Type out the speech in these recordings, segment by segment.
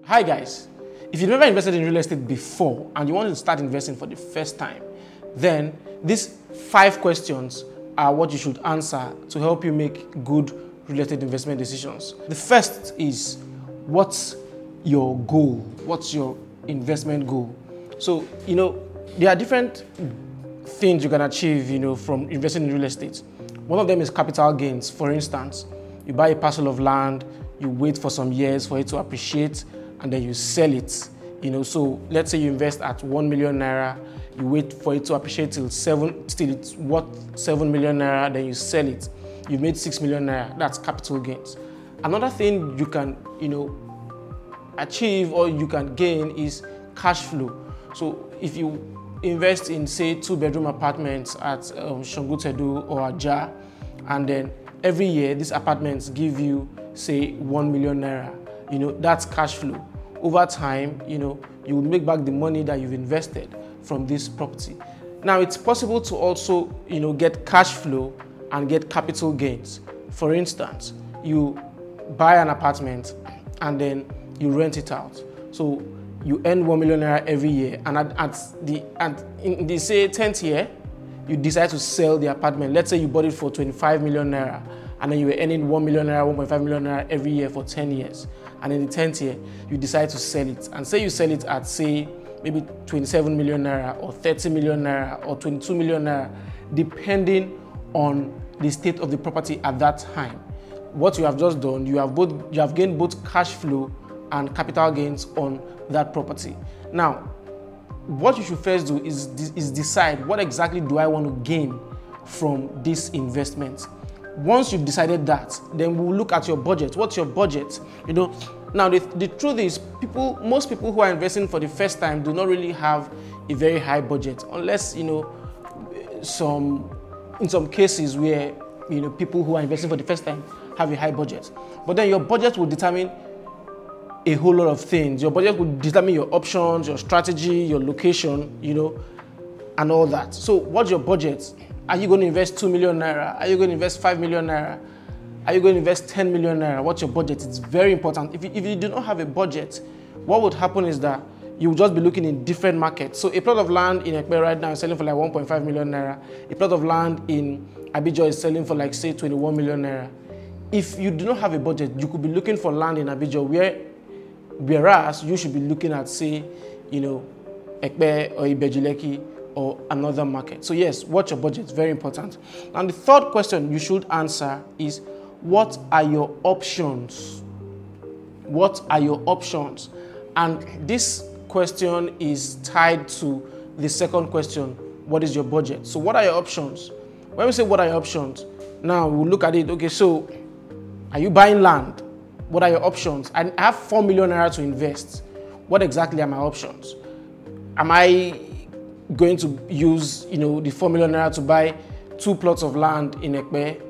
Hi guys, if you've never invested in real estate before and you want to start investing for the first time, then these 5 questions are what you should answer to help you make good real estate investment decisions. The first is, what's your goal? What's your investment goal? So, there are different things you can achieve, from investing in real estate. One of them is capital gains. For instance, you buy a parcel of land, you wait for some years for it to appreciate, and then you sell it. So let's say you invest at 1 million naira, you wait for it to appreciate till it's worth 7 million naira, then you sell it. You've made 6 million naira. That's capital gains. Another thing you can, achieve or you can gain is cash flow. So if you invest in, say, 2-bedroom apartments at Sango Tedo or Ajah, and then every year these apartments give you, say, 1 million naira, that's cash flow. Over time, you will make back the money that you've invested from this property. Now, it's possible to also, get cash flow and get capital gains. For instance, you buy an apartment and then you rent it out. So you earn 1 million naira every year, and in the say 10th year, you decide to sell the apartment. Let's say you bought it for 25 million naira, and then you were earning 1 million naira, 1.5 million naira every year for 10 years. And in the 10th year, you decide to sell it. And say you sell it at, say, maybe 27 million naira or 30 million naira or 22 million naira, depending on the state of the property at that time. What you have just done, you have gained both cash flow and capital gains on that property. Now, what you should first do is decide, what exactly do I want to gain from this investment? Once you've decided that, then we'll look at your budget. What's your budget? Now the truth is, most people who are investing for the first time do not really have a very high budget, unless in some cases where people who are investing for the first time have a high budget. But then your budget will determine a whole lot of things. Your budget will determine your options, your strategy, your location, and all that. So what's your budget? Are you going to invest 2 million naira? Are you going to invest 5 million naira? Are you going to invest 10 million naira? What's your budget? It's very important. If you do not have a budget, what would happen is that you will just be looking in different markets. So a plot of land in Ekpe right now is selling for like 1.5 million naira. A plot of land in Abidjan is selling for like, say, 21 million naira. If you do not have a budget, you could be looking for land in Abidjan whereas you should be looking at, say, Ekpe or Ibejuleki or another market. So yes, what's your budget? It's very important. And the third question you should answer is, what are your options? What are your options? And this question is tied to the second question, what is your budget? So what are your options? When we say what are your options, now we'll look at it. Okay, so are you buying land? What are your options? I have 4 million naira to invest. What exactly are my options? Am I going to use, the 4 million naira to buy 2 plots of land in Ekpe?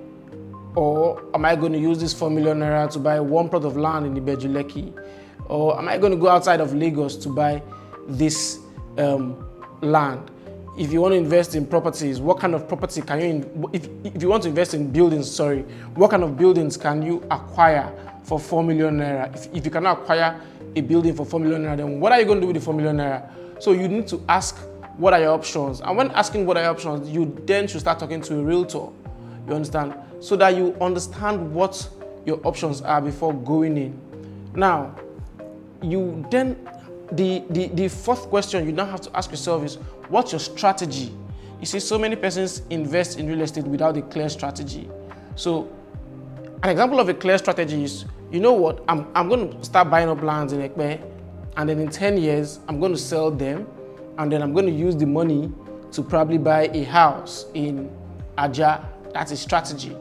Or am I going to use this 4 million naira to buy 1 plot of land in Ibejuleki? Or am I going to go outside of Lagos to buy this land? If you want to invest in properties, what kind of property can you, if you want to invest in buildings, what kind of buildings can you acquire for 4 million naira? If you cannot acquire a building for 4 million naira, then what are you going to do with the 4 million naira? So you need to ask, what are your options? And when asking what are your options, you then should start talking to a realtor, you understand? So that you understand what your options are before going in. Now, the fourth question you now have to ask yourself is, what's your strategy? You see, so many persons invest in real estate without a clear strategy. So an example of a clear strategy is, I'm going to start buying up lands in Ekpe, and then in 10 years, I'm going to sell them, and then I'm going to use the money to probably buy a house in Ajah. That's a strategy.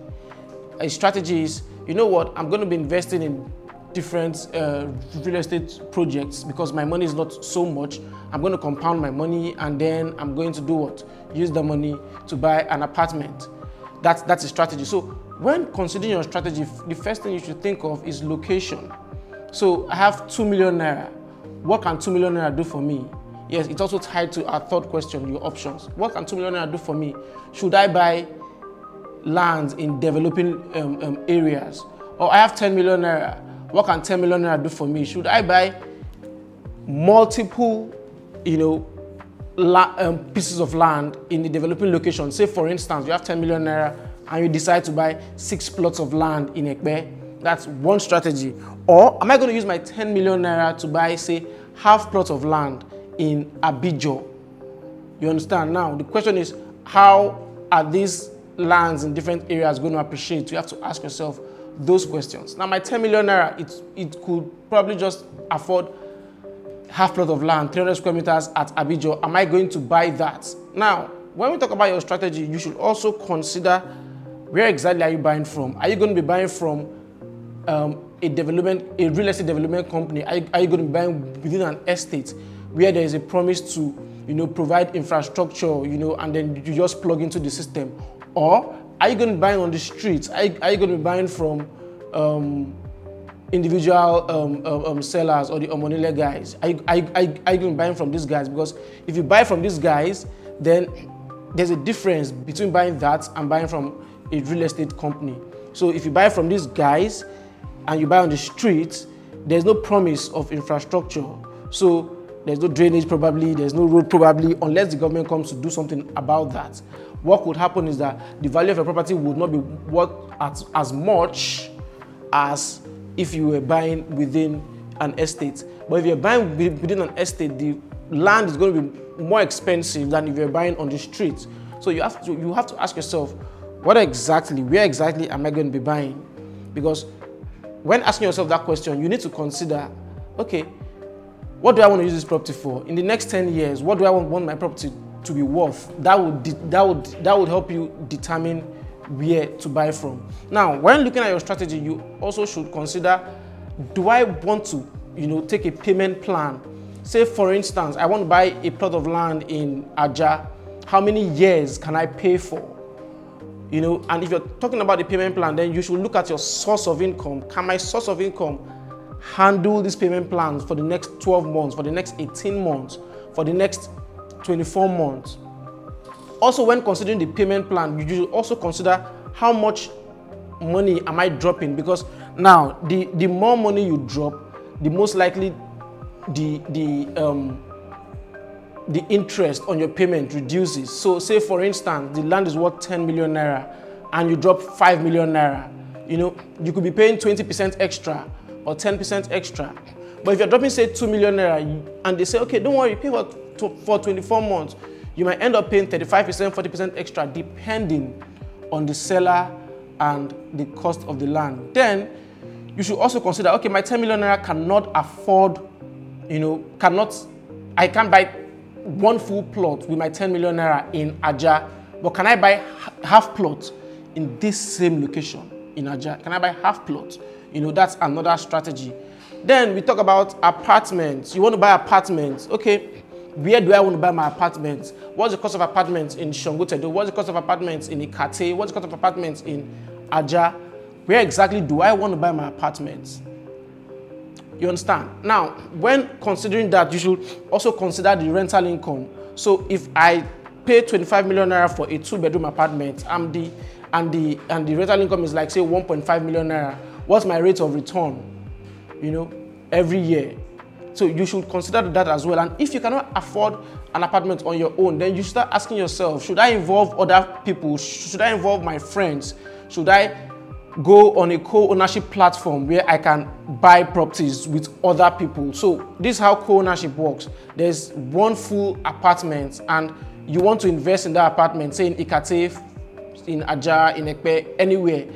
A strategy is, I'm going to be investing in different real estate projects because my money is not so much. I'm going to compound my money, and then I'm going to do what? Use the money to buy an apartment. That's a strategy. So when considering your strategy, the first thing you should think of is location. So I have 2 million naira. What can 2 million naira do for me? Yes, it's also tied to our third question, your options. What can 2 million naira do for me? Should I buy lands in developing areas? Or I have 10 million naira. What can 10 million naira do for me? Should I buy multiple, pieces of land in the developing location. Say for instance, you have 10 million naira and you decide to buy 6 plots of land in Ekpe. That's one strategy. Or am I going to use my 10 million naira to buy, say, half plot of land in Abidjan? You understand? Now, the question is, how are these lands in different areas going to appreciate? You have to ask yourself those questions. Now, my 10 million naira, it could probably just afford half plot of land, 300 square meters at Abidjan. Am I going to buy that? Now, when we talk about your strategy, you should also consider where exactly are you buying from? Are you going to be buying from a real estate development company? Are you going to be buying within an estate where there is a promise to, provide infrastructure, and then you just plug into the system? Or are you going to be buying on the streets? Are you going to be buying from individual sellers or the Omonile guys? Are you going to be buying from these guys? Because if you buy from these guys, then there's a difference between buying that and buying from a real estate company. So if you buy from these guys and you buy on the streets, there's no promise of infrastructure. So there's no drainage probably, there's no road probably, unless the government comes to do something about that. What could happen is that the value of a property would not be worth as much as if you were buying within an estate. But if you're buying within an estate, the land is going to be more expensive than if you're buying on the street. So you have to ask yourself, where exactly am I going to be buying? Because when asking yourself that question, you need to consider, okay, what do I want to use this property for? In the next 10 years, what do I want my property to be worth? That would help you determine where to buy from. Now, when looking at your strategy, you also should consider, do I want to, take a payment plan? Say, for instance, I want to buy a plot of land in Aja. How many years can I pay for? And if you're talking about the payment plan, then you should look at your source of income. Can my source of income handle these payment plans for the next 12 months, for the next 18 months, for the next 24 months? Also, when considering the payment plan, you should also consider how much money am I dropping? Because now, the more money you drop, the most likely the interest on your payment reduces. So say for instance, the land is worth 10 million naira and you drop 5 million naira. You could be paying 20% extra or 10% extra. But if you're dropping, say, 2 million naira and they say, okay, don't worry, pay for 24 months, you might end up paying 35%, 40% extra, depending on the seller and the cost of the land. Then you should also consider, okay, my 10 million naira cannot afford, I can't buy one full plot with my 10 million naira in Aja, but can I buy half plot in this same location in Aja? Can I buy half plot? That's another strategy. Then we talk about apartments. You want to buy apartments. Okay, where do I want to buy my apartments? What's the cost of apartments in Shongotedo? What's the cost of apartments in Ikate? What's the cost of apartments in Aja? Where exactly do I want to buy my apartments? You understand? Now, when considering that, you should also consider the rental income. So if I pay 25 million naira for a 2-bedroom apartment, and the rental income is like, say, 1.5 million naira, what's my rate of return, every year? So you should consider that as well. And if you cannot afford an apartment on your own, then you should start asking yourself, should I involve other people? Should I involve my friends? Should I go on a co-ownership platform where I can buy properties with other people? So this is how co-ownership works. There's one full apartment and you want to invest in that apartment, say in Ikate, in Aja, in Ekpe, anywhere,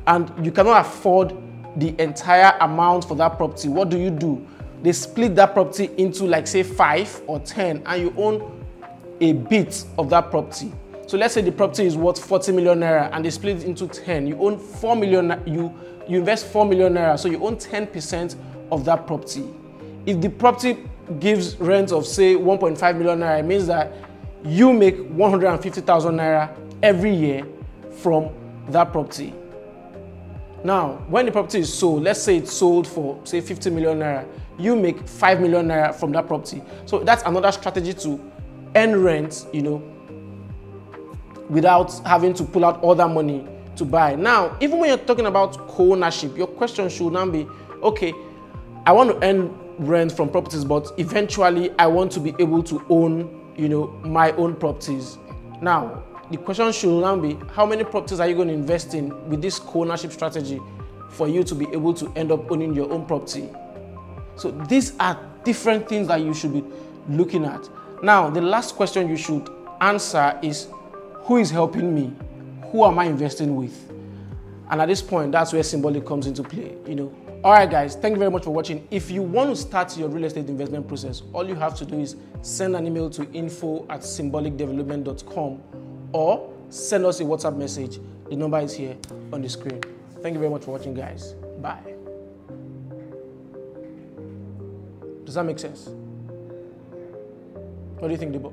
and you cannot afford the entire amount for that property. What do? They split that property into, like, say, 5 or 10, and you own a bit of that property. So let's say the property is worth 40 million naira and they split it into 10. You own 4 million, you invest 4 million naira, so you own 10% of that property. If the property gives rent of, say, 1.5 million naira, it means that you make 150,000 naira every year from that property. Now, when the property is sold, let's say it's sold for, say, 50 million naira, you make 5 million naira from that property. So that's another strategy to earn rent, without having to pull out all that money to buy. Now, even when you're talking about co-ownership, your question should now be, okay, I want to earn rent from properties, but eventually I want to be able to own, my own properties. Now, the question should now be, how many properties are you going to invest in with this co-ownership strategy for you to be able to end up owning your own property? So these are different things that you should be looking at. Now, the last question you should answer is, who is helping me? Who am I investing with? And at this point, that's where Symbolic comes into play, All right, guys, thank you very much for watching. If you want to start your real estate investment process, all you have to do is send an email to info@symbolicdevelopment.com or send us a WhatsApp message. The number is here on the screen. Thank you very much for watching, guys. Bye. Does that make sense? What do you think, Debo?